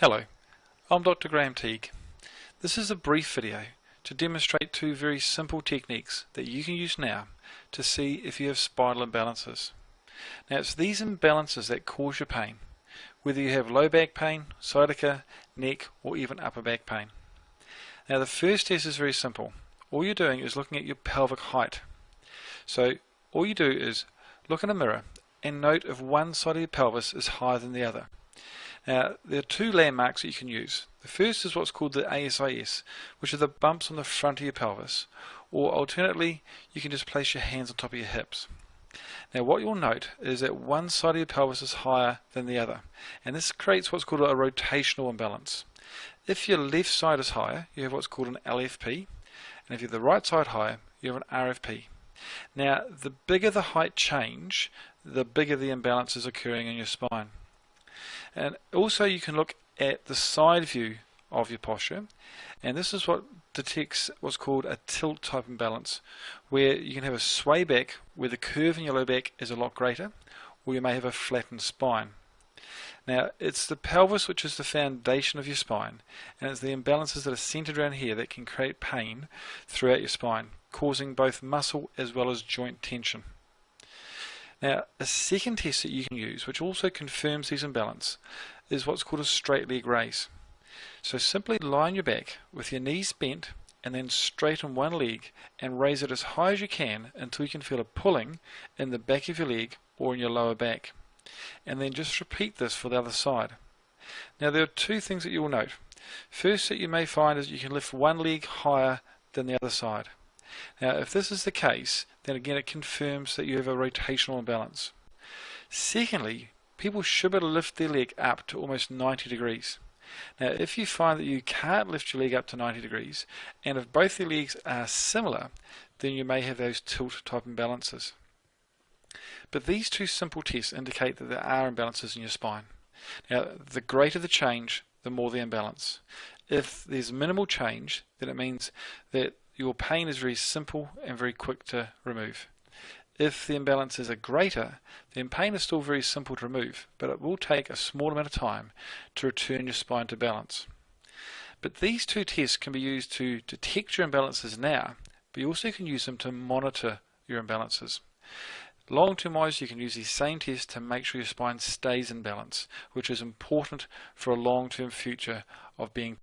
Hello, I'm Dr. Graham Teague. This is a brief video to demonstrate two very simple techniques that you can use now to see if you have spinal imbalances. Now it's these imbalances that cause your pain, whether you have low back pain, sciatica, neck or even upper back pain. Now the first test is very simple. All you're doing is looking at your pelvic height. So all you do is look in a mirror and note if one side of your pelvis is higher than the other. Now, there are two landmarks that you can use. The first is what's called the ASIS, which are the bumps on the front of your pelvis, or alternately, you can just place your hands on top of your hips. Now, what you'll note is that one side of your pelvis is higher than the other, and this creates what's called a rotational imbalance. If your left side is higher, you have what's called an LFP, and if you have the right side higher, you have an RFP. Now, the bigger the height change, the bigger the imbalance is occurring in your spine. And also you can look at the side view of your posture, and this is what detects what's called a tilt type imbalance, where you can have a sway back where the curve in your low back is a lot greater, or you may have a flattened spine. Now it's the pelvis which is the foundation of your spine, and it's the imbalances that are centered around here that can create pain throughout your spine, causing both muscle as well as joint tension. Now, a second test that you can use, which also confirms these imbalances, is what's called a straight leg raise. So simply lie on your back with your knees bent and then straighten one leg and raise it as high as you can until you can feel a pulling in the back of your leg or in your lower back. And then just repeat this for the other side. Now, there are two things that you will note. First that you may find is you can lift one leg higher than the other side. Now, if this is the case, then again it confirms that you have a rotational imbalance. Secondly, people should be able to lift their leg up to almost 90 degrees. Now, if you find that you can't lift your leg up to 90 degrees, and if both your legs are similar, then you may have those tilt type imbalances. But these two simple tests indicate that there are imbalances in your spine. Now, the greater the change, the more the imbalance. If there's minimal change, then it means that your pain is very simple and very quick to remove. If the imbalances are greater, then pain is still very simple to remove, but it will take a small amount of time to return your spine to balance. But these two tests can be used to detect your imbalances now, but you also can use them to monitor your imbalances. Long-term wise, you can use these same tests to make sure your spine stays in balance, which is important for a long-term future of being